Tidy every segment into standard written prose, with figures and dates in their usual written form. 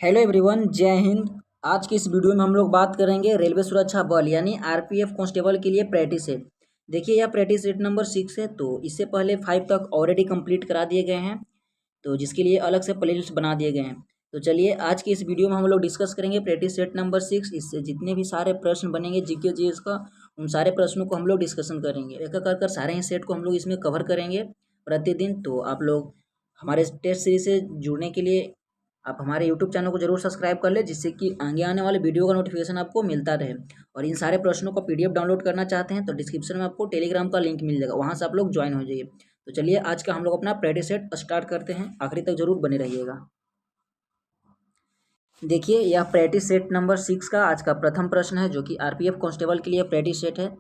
Hello everyone, जय हिंद। आज की इस वीडियो में हम लोग बात करेंगे रेलवे सुरक्षा बल यानी आरपीएफ कांस्टेबल के लिए प्रैक्टिस सेट। देखिए यह प्रैक्टिस सेट नंबर 6 है। तो इससे पहले 5 तक ऑलरेडी कंप्लीट करा दिए गए हैं, तो जिसके लिए अलग से प्लेलिस्ट बना दिए गए हैं। तो चलिए आज की इस वीडियो में हम लोग डिस्कस करेंगे प्रैक्टिस सेट नंबर 6। इससे जितने भी सारे प्रश्न बनेंगे जीके जीएस का, उन सारे प्रश्नों को हम लोग डिस्कशन करेंगे। एक एक कर सारे ही सेट को हम लोग इसमें कवर करेंगे प्रतिदिन। तो आप लोग हमारे टेस्ट सीरीज से जुड़ने के लिए आप हमारे यूट्यूब चैनल को जरूर सब्सक्राइब कर ले, जिससे कि आगे आने वाले वीडियो का नोटिफिकेशन आपको मिलता रहे। और इन सारे प्रश्नों का पीडीएफ डाउनलोड करना चाहते हैं तो डिस्क्रिप्शन में आपको टेलीग्राम का लिंक मिल जाएगा, वहां से आप लोग ज्वाइन हो जाइए। तो चलिए आज का हम लोग अपना प्रैक्टिस सेट स्टार्ट करते हैं, आखिरी तक जरूर बने रहिएगा। देखिए यह प्रैक्टिस सेट नंबर 6 का आज का प्रथम प्रश्न है, जो कि आरपीएफ कांस्टेबल के लिए प्रैक्टिस सेट है।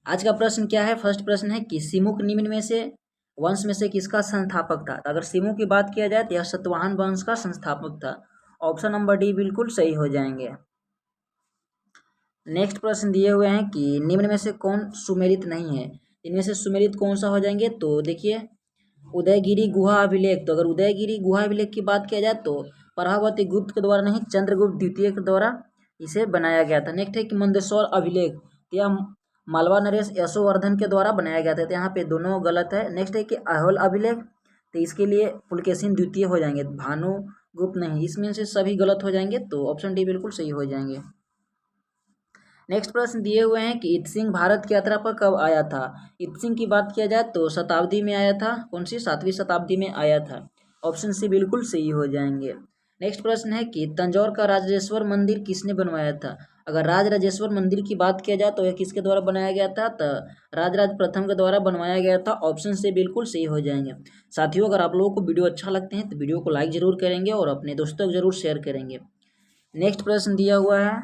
आज का प्रश्न क्या है? फर्स्ट प्रश्न है कि सिमुक निम्न में से वंश में से किसका संस्थापक था? तो अगर सिमु की बात किया जाए तो यह सतवाहन वंश का संस्थापक था। ऑप्शन नंबर डी बिल्कुल सही हो जाएंगे। नेक्स्ट प्रश्न दिए हुए हैं कि निम्न में से कौन सुमेलित नहीं है? इनमें से सुमेलित कौन सा हो जाएंगे? तो देखिए उदयगिरी गुहा अभिलेख। तो अगर उदयगिरी गुहा अभिलेख की बात किया जाए तो प्रभावती गुप्त के द्वारा नहीं, चंद्रगुप्त द्वितीय के द्वारा इसे बनाया गया था। नेक्स्ट है कि मंदेश्वर अभिलेख, तो यह मालवा नरेश यशोवर्धन के द्वारा बनाया गया था। तो यहाँ पे दोनों गलत है। नेक्स्ट है कि अहोल अभिलेख, तो इसके लिए पुलकेशिन द्वितीय हो जाएंगे, भानुगुप्त नहीं। इसमें से सभी गलत हो जाएंगे, तो ऑप्शन डी बिल्कुल सही हो जाएंगे। नेक्स्ट प्रश्न दिए हुए हैं कि इत सिंह भारत की यात्रा पर कब आया था? इत सिंह की बात किया जाए तो शताब्दी में आया था। कौन सी? 7वीं शताब्दी में आया था। ऑप्शन सी बिल्कुल सही हो जाएंगे। नेक्स्ट प्रश्न है कि तंजौर का राजराजेश्वर मंदिर किसने बनवाया था? अगर राजराजेश्वर मंदिर की बात किया जाए तो यह किसके द्वारा बनाया गया था? तो राजराज प्रथम के द्वारा बनवाया गया था। ऑप्शन से बिल्कुल सही हो जाएंगे। साथियों, अगर आप लोगों को वीडियो अच्छा लगते हैं तो वीडियो को लाइक जरूर करेंगे और अपने दोस्तों को जरूर शेयर करेंगे। नेक्स्ट प्रश्न दिया हुआ है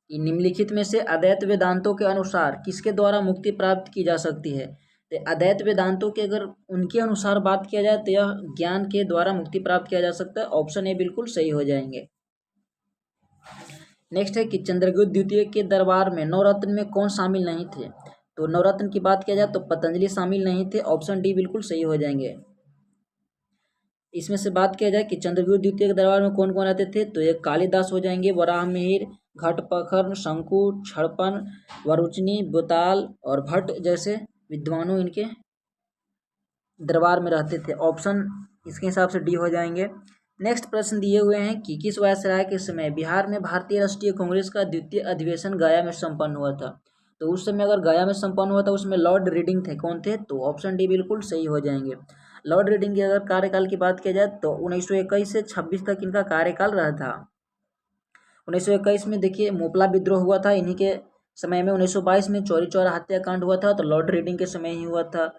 कि निम्नलिखित में से अद्वैत वेदांतों के अनुसार किसके द्वारा मुक्ति प्राप्त की जा सकती है? तो अद्वैत वेदांतों के अगर उनके अनुसार बात किया जाए तो यह ज्ञान के द्वारा मुक्ति प्राप्त किया जा सकता है। ऑप्शन ए बिल्कुल सही हो जाएंगे। नेक्स्ट है कि चंद्रगुप्त द्वितीय के दरबार में नवरत्न में कौन शामिल नहीं थे? तो नवरत्न की बात किया जाए तो पतंजलि शामिल नहीं थे। ऑप्शन डी बिल्कुल सही हो जाएंगे। इसमें से बात किया जाए कि चंद्रगुप्त द्वितीय के दरबार में कौन कौन रहते थे, तो ये कालिदास हो जाएंगे, वराहमिहिर, घटपखर, शंकु, छड़पन, वरुचनी, बुताल और भट्ट जैसे विद्वानों इनके दरबार में रहते थे। ऑप्शन इसके हिसाब से डी हो जाएंगे। नेक्स्ट प्रश्न दिए हुए हैं कि किस वायसराय के समय बिहार में भारतीय राष्ट्रीय कांग्रेस का द्वितीय अधिवेशन गया में संपन्न हुआ था? तो उस समय अगर गया में संपन्न हुआ था उसमें लॉर्ड रीडिंग थे। कौन थे? तो ऑप्शन डी बिल्कुल सही हो जाएंगे। लॉर्ड रीडिंग की अगर कार्यकाल की बात की जाए तो 1921 से 26 तक इनका कार्यकाल रहा था। 1921 में देखिए मोपला विद्रोह हुआ था इन्हीं के समय में। 1922 में चौरी चौरा हत्याकांड हुआ था, तो लॉर्ड रीडिंग के समय ही हुआ था।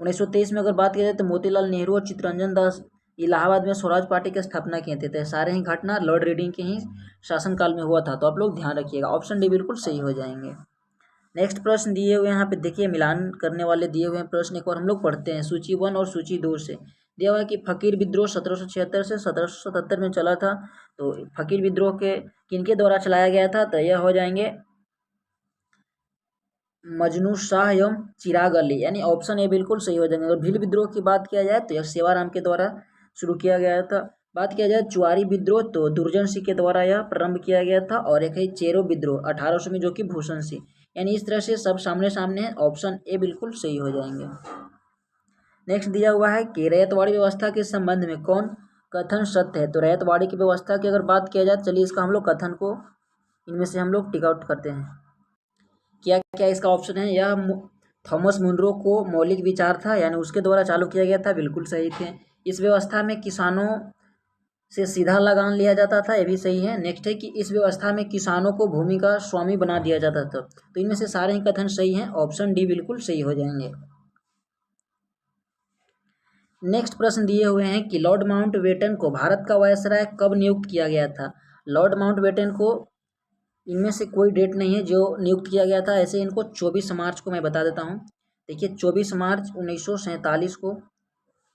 1923 में अगर बात की जाए तो मोतीलाल नेहरू और चित्तरंजन दास इलाहाबाद में स्वराज पार्टी की स्थापना किए थे। सारे ही घटना लॉर्ड रीडिंग के ही शासनकाल में हुआ था, तो आप लोग ध्यान रखिएगा। ऑप्शन डी बिल्कुल सही हो जाएंगे। नेक्स्ट प्रश्न दिए हुए यहाँ पे देखिए मिलान करने वाले दिए हुए हैं प्रश्न, एक बार हम लोग पढ़ते हैं सूची 1 और सूची 2 से। दिया हुआ है कि फकीर विद्रोह 1776 से 1777 में चला था। तो फकीर विद्रोह के किनके द्वारा चलाया गया था? तो यह हो जाएंगे मजनू शाह एवं चिराग अली, यानी ऑप्शन ए बिल्कुल सही हो जाएंगे। अगर भील विद्रोह की बात किया जाए तो यह सेवाराम के द्वारा शुरू किया गया था। बात किया जाए चुआरी विद्रोह तो दुर्जन सिंह के द्वारा यह प्रारंभ किया गया था। और एक है चेरो विद्रोह 1800 में, जो कि भूषण सिंह। यानी इस तरह से सब सामने सामने है। ऑप्शन ए बिल्कुल सही हो जाएंगे। नेक्स्ट दिया हुआ है कि रैयतवाड़ी व्यवस्था के संबंध में कौन कथन सत्य है? तो रैयतवाड़ी की व्यवस्था की अगर बात किया जाए, चलिए इसका हम लोग कथन को इनमें से हम लोग टिक आउट करते हैं। क्या क्या इसका ऑप्शन है? यह थॉमस मुनरो को मौलिक विचार था, यानी उसके द्वारा चालू किया गया था। बिल्कुल सही थे। इस व्यवस्था में किसानों से सीधा लगान लिया जाता था, यह भी सही है। नेक्स्ट है कि इस व्यवस्था में किसानों को भूमि का स्वामी बना दिया जाता था। तो इनमें से सारे ही कथन सही हैं। ऑप्शन डी बिल्कुल सही हो जाएंगे। नेक्स्ट प्रश्न दिए हुए हैं कि लॉर्ड माउंटबेटन को भारत का वायसराय कब नियुक्त किया गया था? लॉर्ड माउंटबेटन को इनमें से कोई डेट नहीं है जो नियुक्त किया गया था। ऐसे इनको 24 मार्च को मैं बता देता हूँ। देखिए 24 मार्च 1947 को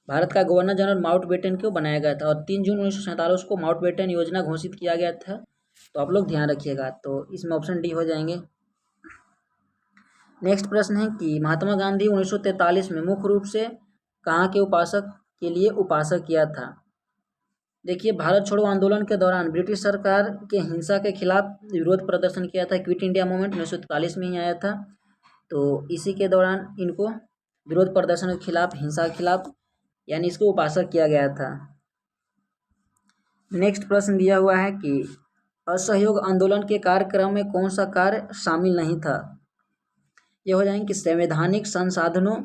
भारत का गवर्नर जनरल माउंटबेटन को बनाया गया था, और 3 जून 1947 को माउंटबेटन योजना घोषित किया गया था। तो आप लोग ध्यान रखिएगा। तो इसमें ऑप्शन डी हो जाएंगे। नेक्स्ट प्रश्न है कि महात्मा गांधी 1943 में मुख्य रूप से कहाँ के उपासक के लिए उपासक किया था? देखिए, भारत छोड़ो आंदोलन के दौरान ब्रिटिश सरकार के हिंसा के खिलाफ विरोध प्रदर्शन किया था। क्विट इंडिया मूवमेंट 1943 में ही आया था। तो इसी के दौरान इनको विरोध प्रदर्शन के खिलाफ, हिंसा के खिलाफ, यानी इसको उपासक किया गया था। नेक्स्ट प्रश्न दिया हुआ है कि असहयोग आंदोलन के कार्यक्रम में कौन सा कार्य शामिल नहीं था। यह हो जाएंगे कि संवैधानिक साधनों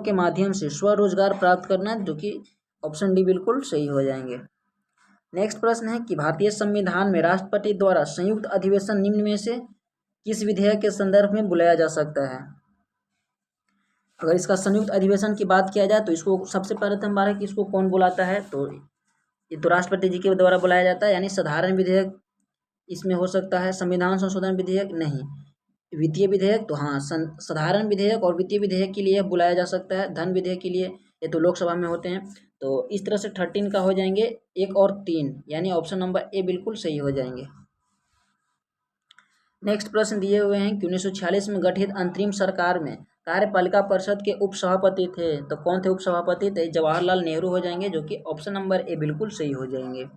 के माध्यम से स्वरोजगार प्राप्त करना, जो कि ऑप्शन डी बिल्कुल सही हो जाएंगे। नेक्स्ट प्रश्न है कि भारतीय संविधान में राष्ट्रपति द्वारा संयुक्त अधिवेशन निम्न में से किस विधेयक के संदर्भ में बुलाया जा सकता है। अगर इसका संयुक्त अधिवेशन की बात किया जाए तो इसको सबसे प्रथम बार है कि इसको कौन बुलाता है, तो ये तो राष्ट्रपति जी के द्वारा बुलाया जाता है। यानी साधारण विधेयक इसमें हो सकता है, संविधान संशोधन विधेयक नहीं, वित्तीय विधेयक तो हाँ, साधारण विधेयक और वित्तीय विधेयक के लिए बुलाया जा सकता है। धन विधेयक के लिए ये तो लोकसभा में होते हैं। तो इस तरह से 13 का हो जाएंगे 1 और 3, यानी ऑप्शन नंबर ए बिल्कुल सही हो जाएंगे। नेक्स्ट प्रश्न दिए हुए हैं कि 1946 में गठित अंतरिम सरकार में कार्यपालिका परिषद के उपसभापति थे, तो कौन थे उपसभापति? तो जवाहरलाल नेहरू हो जाएंगे, जो कि ऑप्शन नंबर ए बिल्कुल सही हो जाएंगे।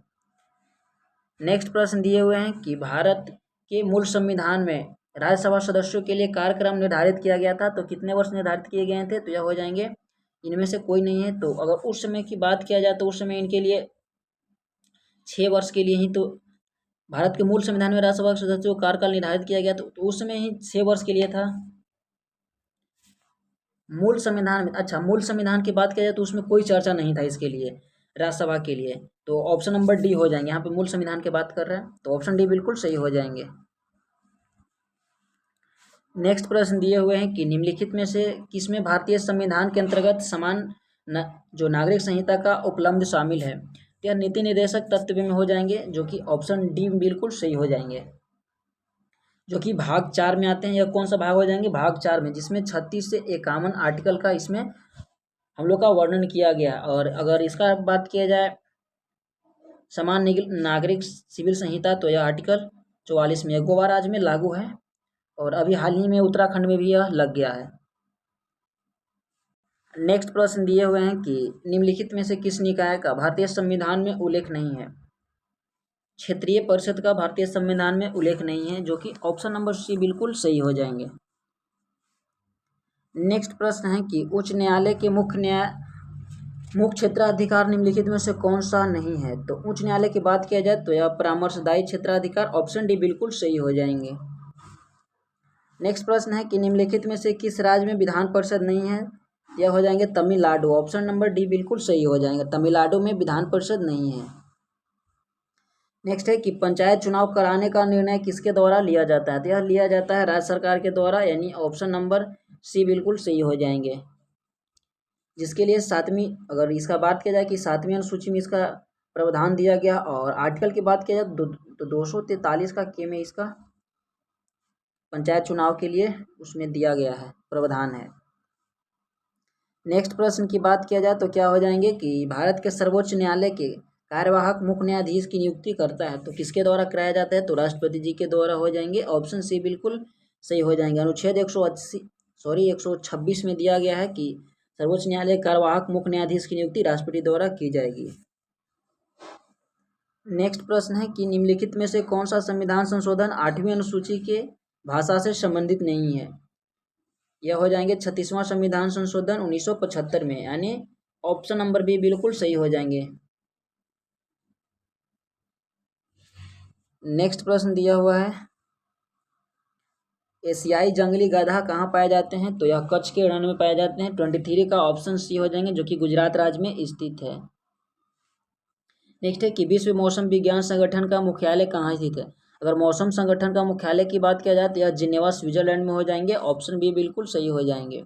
नेक्स्ट प्रश्न दिए हुए हैं कि भारत के मूल संविधान में राज्यसभा सदस्यों के लिए कार्यक्रम निर्धारित किया गया था, तो कितने वर्ष निर्धारित किए गए थे? तो यह हो जाएंगे, इनमें से कोई नहीं है। तो अगर उस समय की बात किया जाए तो उस समय इनके लिए 6 वर्ष के लिए ही, तो भारत के मूल संविधान में राज्यसभा सदस्यों का कार्यकाल निर्धारित किया गया, तो उस समय ही 6 वर्ष के लिए था मूल संविधान में। अच्छा, मूल संविधान की बात किया जाए तो उसमें कोई चर्चा नहीं था इसके लिए, राज्यसभा के लिए, तो ऑप्शन नंबर डी हो जाएंगे। यहाँ पे मूल संविधान की बात कर रहे हैं, तो ऑप्शन डी बिल्कुल सही हो जाएंगे। नेक्स्ट प्रश्न दिए हुए हैं कि निम्नलिखित में से किसमें भारतीय संविधान के अंतर्गत समान जो नागरिक संहिता का उपलब्ध शामिल है। तो यह नीति निर्देशक तत्व में हो जाएंगे, जो कि ऑप्शन डी बिल्कुल सही हो जाएंगे, जो कि भाग 4 में आते हैं। यह कौन सा भाग हो जाएंगे? भाग 4 में, जिसमें 36 से 51 आर्टिकल का इसमें हम लोग का वर्णन किया गया। और अगर इसका बात किया जाए समान नागरिक सिविल संहिता, तो यह आर्टिकल 44 में गोवा राज्य में लागू है, और अभी हाल ही में उत्तराखंड में भी यह लग गया है। नेक्स्ट प्रश्न दिए हुए हैं कि निम्नलिखित में से किस निकाय का भारतीय संविधान में उल्लेख नहीं है। क्षेत्रीय परिषद का भारतीय संविधान में उल्लेख नहीं है, जो कि ऑप्शन नंबर सी बिल्कुल सही हो जाएंगे। नेक्स्ट प्रश्न है कि उच्च न्यायालय के मुख्य क्षेत्राधिकार निम्नलिखित में से कौन सा नहीं है। तो उच्च न्यायालय की बात किया जाए तो यह परामर्शदायी क्षेत्राधिकार, ऑप्शन डी बिल्कुल सही हो जाएंगे। नेक्स्ट प्रश्न है कि निम्नलिखित में से किस राज्य में विधान परिषद नहीं है। यह हो जाएंगे तमिलनाडु, ऑप्शन नंबर डी बिल्कुल सही हो जाएंगे, तमिलनाडु में विधान परिषद नहीं है। नेक्स्ट है कि पंचायत चुनाव कराने का निर्णय किसके द्वारा लिया जाता है। तो यह लिया जाता है राज्य सरकार के द्वारा, यानी ऑप्शन नंबर सी बिल्कुल सही हो जाएंगे, जिसके लिए 7वीं, अगर इसका बात किया जाए कि 7वीं अनुसूची में इसका प्रावधान दिया गया, और आर्टिकल की बात किया जाए तो 243 का के में इसका पंचायत चुनाव के लिए उसमें दिया गया है, प्रावधान है। नेक्स्ट प्रश्न की बात किया जाए तो क्या हो जाएंगे कि भारत के सर्वोच्च न्यायालय के कार्यवाहक मुख्य न्यायाधीश की नियुक्ति करता है, तो किसके द्वारा कराया जाता है। तो राष्ट्रपति जी के द्वारा हो जाएंगे, ऑप्शन सी बिल्कुल सही हो जाएंगे। अनुच्छेद 126 में दिया गया है कि सर्वोच्च न्यायालय कार्यवाहक मुख्य न्यायाधीश की नियुक्ति राष्ट्रपति द्वारा की जाएगी। नेक्स्ट प्रश्न है कि निम्नलिखित में से कौन सा संविधान संशोधन 8वीं अनुसूची के भाषा से संबंधित नहीं है। यह हो जाएंगे 36वां संविधान संशोधन 1975 में, यानी ऑप्शन नंबर बी बिल्कुल सही हो जाएंगे। नेक्स्ट प्रश्न दिया हुआ है, एशियाई जंगली गधा कहाँ पाए जाते हैं। तो यह कच्छ के रण में पाए जाते हैं, 23 का ऑप्शन सी हो जाएंगे, जो कि गुजरात राज्य में स्थित है। नेक्स्ट है कि विश्व मौसम विज्ञान संगठन का मुख्यालय कहाँ स्थित है। अगर मौसम संगठन का मुख्यालय की बात किया जाए तो यह जिनेवा स्विट्जरलैंड में हो जाएंगे, ऑप्शन बी बिल्कुल सही हो जाएंगे।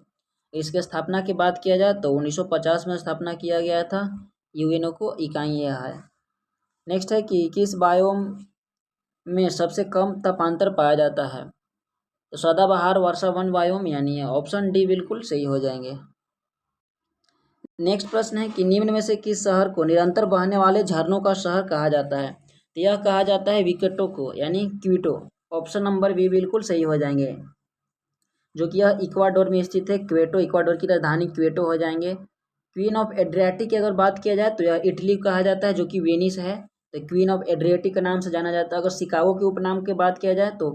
इसके स्थापना की बात किया जाए तो 1950 में स्थापना किया गया था, यूएनओ को इकाई यह है। नेक्स्ट है कि किस बायोम में सबसे कम तापांतर पाया जाता है। तो सदाबहार वर्षा वन बायोम, यानी ऑप्शन डी बिल्कुल सही हो जाएंगे। नेक्स्ट प्रश्न है कि निम्न में से किस शहर को निरंतर बहने वाले झरनों का शहर कहा जाता है। तो यह कहा जाता है विकेटो को, यानी क्विटो, ऑप्शन नंबर बी बिल्कुल सही हो जाएंगे, जो कि यह इक्वाडोर में स्थित है। क्वेटो, इक्वाडोर की राजधानी क्वेटो हो जाएंगे। क्वीन ऑफ एड्रियाटिक की अगर बात किया जाए तो यह इटली कहा जाता है, जो कि वेनिस है, तो क्वीन ऑफ एड्रियाटिक के नाम से जाना जाता है। अगर शिकागो के उपनाम की बात किया जाए तो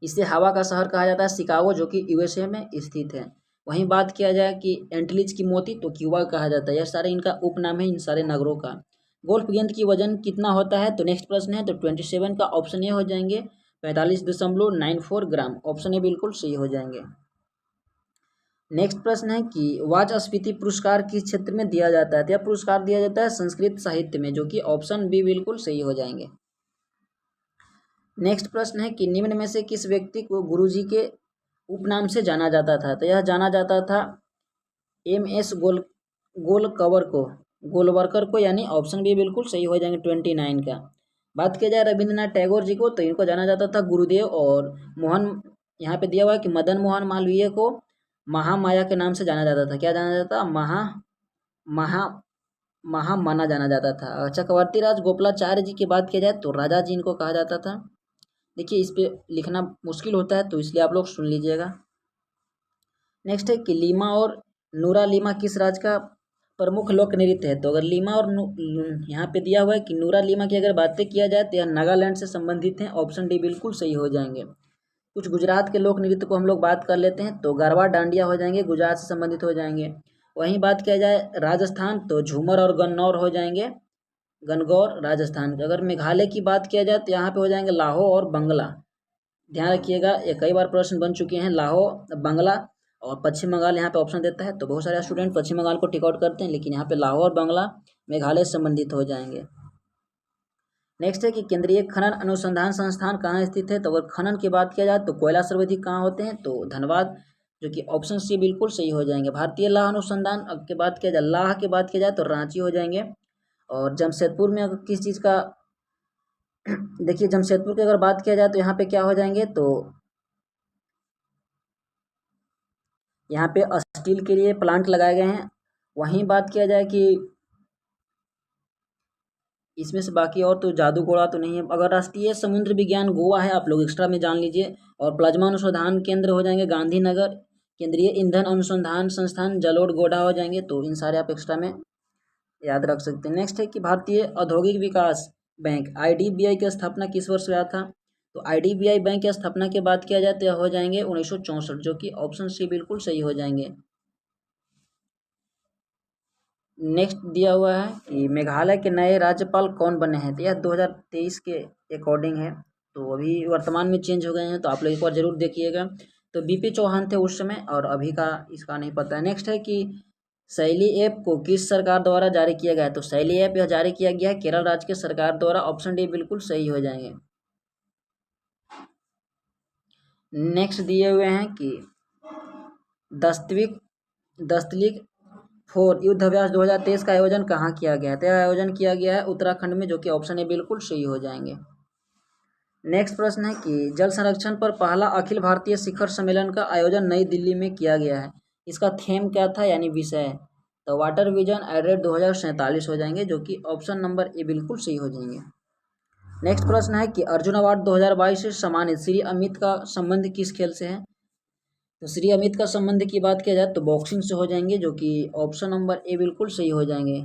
इसे हवा का शहर कहा जाता है, शिकागो, जो कि यूएसए में स्थित है। वहीं बात किया जाए कि एंटलिच की मोती, तो क्यूबा कहा जाता है। यह सारे इनका उपनाम है इन सारे नगरों का। गोल्फ गेंद की वजन कितना होता है, तो नेक्स्ट प्रश्न है, तो 27 का ऑप्शन ए हो जाएंगे 45.94 ग्राम, ऑप्शन ए बिल्कुल सही हो जाएंगे। नेक्स्ट प्रश्न है कि वाचस्पति पुरस्कार किस क्षेत्र में दिया जाता है, तो यह पुरस्कार दिया जाता है संस्कृत साहित्य में, जो कि ऑप्शन बी बिल्कुल सही हो जाएंगे। नेक्स्ट प्रश्न है कि निम्न में से किस व्यक्ति को गुरुजी के उपनाम से जाना जाता था, तो यह जाना जाता था MS गोलकवर को, गोलवरकर को, यानी ऑप्शन बी बिल्कुल सही हो जाएंगे 29 का। बात किया जाए रविंद्रनाथ टैगोर जी को, तो इनको जाना जाता था गुरुदेव, और मोहन, यहाँ पे दिया हुआ है कि मदन मोहन मालवीय को महामाया के नाम से जाना जाता था। क्या जाना जाता था? महा महामना जाना जाता था। चक्रवर्ती राज गोपालाचार्य जी की बात किया जाए तो राजा जी इनको कहा जाता था। देखिए इस पे लिखना मुश्किल होता है, तो इसलिए आप लोग सुन लीजिएगा। नेक्स्ट है कि लीमा और नूरा लीमा किस राज्य का प्रमुख लोक नृत्य है, तो अगर लीमा और यहाँ पे दिया हुआ है कि नूरा लीमा की अगर बातें किया जाए तो यह नागालैंड से संबंधित हैं, ऑप्शन डी बिल्कुल सही हो जाएंगे। कुछ गुजरात के लोक नृत्य को हम लोग बात कर लेते हैं, तो गरबा डांडिया हो जाएंगे, गुजरात से संबंधित हो जाएंगे। वहीं बात किया जाए राजस्थान, तो झूमर और गन्नौर हो जाएंगे, गणगौर राजस्थान के। अगर मेघालय की बात किया जाए तो यहाँ पे हो जाएंगे लाहो और बंगला। ध्यान रखिएगा, ये कई बार प्रश्न बन चुके हैं, लाहो, बंगला और पश्चिम बंगाल यहाँ पे ऑप्शन देता है, तो बहुत सारे स्टूडेंट पश्चिम बंगाल को टिक आउट करते हैं, लेकिन यहाँ पे लाहौर और बंगला मेघालय से संबंधित हो जाएंगे। नेक्स्ट है कि केंद्रीय खनन अनुसंधान संस्थान कहाँ स्थित है, तो अगर खनन की बात किया जाए तो कोयला सर्वाधिक कहाँ होते हैं, तो धनबाद, जो कि ऑप्शन सी बिल्कुल सही हो जाएंगे। भारतीय लाह अनुसंधान की बात किया जाए, लाह की बात किया जाए तो रांची हो जाएंगे। और जमशेदपुर में अगर किस चीज़ का देखिए जमशेदपुर की अगर बात किया जाए तो यहाँ पे क्या हो जाएंगे, तो यहाँ पे स्टील के लिए प्लांट लगाए गए हैं। वहीं बात किया जाए कि इसमें से बाकी और तो जादूगोड़ा तो नहीं है। अगर राष्ट्रीय समुद्र विज्ञान गोवा है, आप लोग एक्स्ट्रा में जान लीजिए। और प्लाज्मा अनुसंधान केंद्र हो जाएंगे गांधीनगर। केंद्रीय ईंधन अनुसंधान संस्थान जलोढ़ गोड़ा हो जाएंगे, तो इन सारे आप एक्स्ट्रा में याद रख सकते हैं। नेक्स्ट है कि भारतीय औद्योगिक विकास बैंक IDBI की स्थापना किस वर्ष हुआ था, तो IDBI बैंक की स्थापना की बात किया जाए तो हो जाएंगे 1964, जो कि ऑप्शन सी बिल्कुल सही हो जाएंगे। नेक्स्ट दिया हुआ है कि मेघालय के नए राज्यपाल कौन बने हैं, तो यह 2023 के अकॉर्डिंग है, तो अभी वर्तमान में चेंज हो गए हैं, तो आप लोग एक बार जरूर देखिएगा। तो BP चौहान थे उस समय, और अभी का इसका नहीं पता है। नेक्स्ट है कि शैली ऐप को किस सरकार द्वारा जारी किया गया है, तो शैली ऐप यह जारी किया गया है केरल राज्य के सरकार द्वारा, ऑप्शन डी बिल्कुल सही हो जाएंगे। नेक्स्ट दिए हुए हैं कि दस्तलिक 4 युद्ध अभ्यास 2023 का आयोजन कहाँ किया गया है, तो आयोजन किया गया है उत्तराखंड में, जो कि ऑप्शन ए बिल्कुल सही हो जाएंगे। नेक्स्ट प्रश्न है कि जल संरक्षण पर पहला अखिल भारतीय शिखर सम्मेलन का आयोजन नई दिल्ली में किया गया है, इसका थीम क्या था, यानी विषय, तो वाटर विजन एडेड 2047 हो जाएंगे, जो कि ऑप्शन नंबर ए बिल्कुल सही हो जाएंगे। नेक्स्ट प्रश्न है कि अर्जुन अवार्ड 2022 से सम्मानित श्री अमित का संबंध किस खेल से है, तो श्री अमित का संबंध की बात किया जाए तो बॉक्सिंग से हो जाएंगे, जो कि ऑप्शन नंबर ए बिल्कुल सही हो जाएंगे।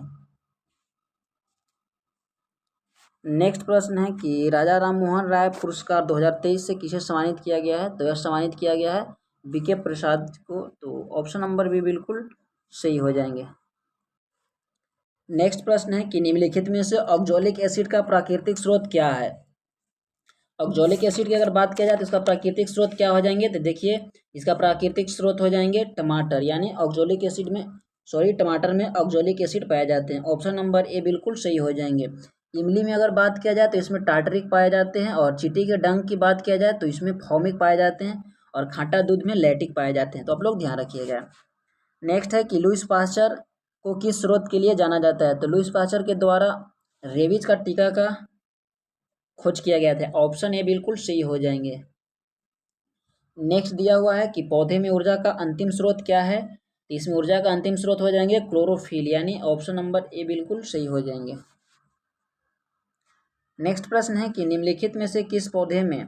नेक्स्ट प्रश्न है कि राजा राम मोहन राय पुरस्कार 2023 से किसे सम्मानित किया गया है, तो यह सम्मानित किया गया है BK प्रसाद को, तो ऑप्शन नंबर बी बिल्कुल सही हो जाएंगे। नेक्स्ट प्रश्न है कि निम्नलिखित में से ऑक्जेलिक एसिड का प्राकृतिक स्रोत क्या है, ऑक्जेलिक एसिड की अगर बात किया जाए तो इसका प्राकृतिक स्रोत क्या हो जाएंगे, तो देखिए इसका प्राकृतिक स्रोत हो जाएंगे टमाटर, यानी ऑक्जेलिक एसिड में टमाटर में ऑक्जेलिक एसिड पाए जाते हैं, ऑप्शन नंबर ए बिल्कुल सही हो जाएंगे। इमली में अगर बात किया जाए तो इसमें टार्टरिक पाए जाते हैं, और चींटी के डंक की बात किया जाए तो इसमें फॉर्मिक पाए जाते हैं, और खाटा दूध में लैक्टिक पाए जाते हैं, तो आप लोग ध्यान रखिएगा। नेक्स्ट है कि लुईस पास्चर को किस स्रोत के लिए जाना जाता है, तो लुईस पास्चर के द्वारा रेबीज का टीका का खोज किया गया था, ऑप्शन ए बिल्कुल सही हो जाएंगे। नेक्स्ट दिया हुआ है कि पौधे में ऊर्जा का अंतिम स्रोत क्या है, तो इसमें ऊर्जा का अंतिम स्रोत हो जाएंगे क्लोरोफिल, यानी ऑप्शन नंबर ए बिल्कुल सही हो जाएंगे। नेक्स्ट प्रश्न है कि निम्नलिखित में से किस पौधे में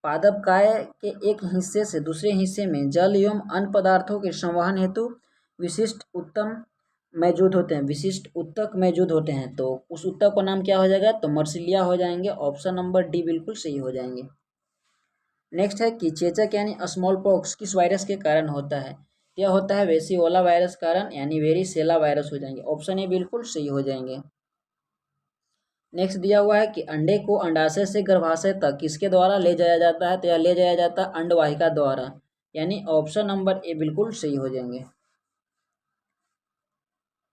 पादपकाय के एक हिस्से से दूसरे हिस्से में जल एवं अन्य पदार्थों के संवहन हेतु विशिष्ट उत्तम मौजूद होते हैं, विशिष्ट ऊतक मौजूद होते हैं, तो उस ऊतक का नाम क्या हो जाएगा, तो मर्सिलिया हो जाएंगे। ऑप्शन नंबर डी बिल्कुल सही हो जाएंगे। नेक्स्ट है कि चेचक यानी स्मॉल पॉक्स किस वायरस के कारण होता है। यह होता है वेसिओला वायरस कारण यानी वेरिसेला वायरस हो जाएंगे। ऑप्शन ए बिल्कुल सही हो जाएंगे। नेक्स्ट दिया हुआ है कि अंडे को अंडाशय से गर्भाशय तक किसके द्वारा ले जाया जाता है, तो यह ले जाया जाता है अंडवाहिका द्वारा, यानी ऑप्शन नंबर ए बिल्कुल सही हो जाएंगे।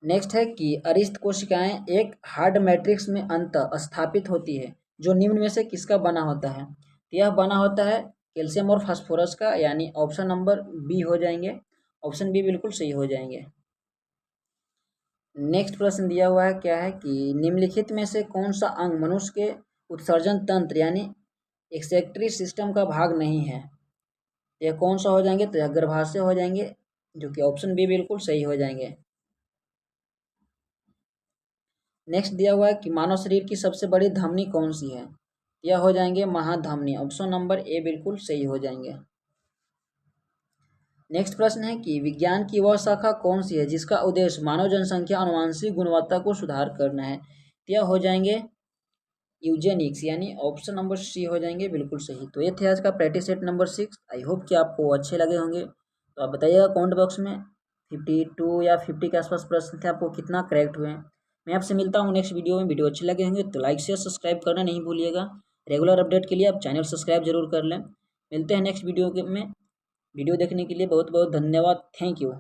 नेक्स्ट है कि अरिष्ट कोशिकाएं एक हार्ड मैट्रिक्स में अंतः स्थापित होती है, जो निम्न में से किसका बना होता है, तो यह बना होता है कैल्शियम और फास्फोरस का, यानी ऑप्शन नंबर बी हो जाएंगे। ऑप्शन बी बिल्कुल सही हो जाएंगे। नेक्स्ट प्रश्न दिया हुआ है क्या है कि निम्नलिखित में से कौन सा अंग मनुष्य के उत्सर्जन तंत्र यानी एक्सक्रीटरी सिस्टम का भाग नहीं है, यह कौन सा हो जाएंगे, तो यह गर्भाशय हो जाएंगे, जो कि ऑप्शन बी बिल्कुल सही हो जाएंगे। नेक्स्ट दिया हुआ है कि मानव शरीर की सबसे बड़ी धमनी कौन सी है, यह हो जाएंगे महाधमनी। ऑप्शन नंबर ए बिल्कुल सही हो जाएंगे। नेक्स्ट प्रश्न है कि विज्ञान की वह शाखा कौन सी है जिसका उद्देश्य मानव जनसंख्या अनुवांशिक गुणवत्ता को सुधार करना है, यह हो जाएंगे यूजेनिक्स, यानी ऑप्शन नंबर सी हो जाएंगे बिल्कुल सही। तो ये थे आज का practice set number 6। I hope कि आपको अच्छे लगे होंगे। तो आप बताइएगा कमेंट बॉक्स में 52 या 50 के आसपास प्रश्न थे, आपको कितना करेक्ट हुए हैं। मैं आपसे मिलता हूँ नेक्स्ट वीडियो में। वीडियो अच्छे लगे होंगे तो लाइक शेयर सब्सक्राइब करना नहीं भूलिएगा। रेगुलर अपडेट के लिए आप चैनल सब्सक्राइब जरूर कर लें। मिलते हैं नेक्स्ट वीडियो में। वीडियो देखने के लिए बहुत बहुत धन्यवाद। Thank you.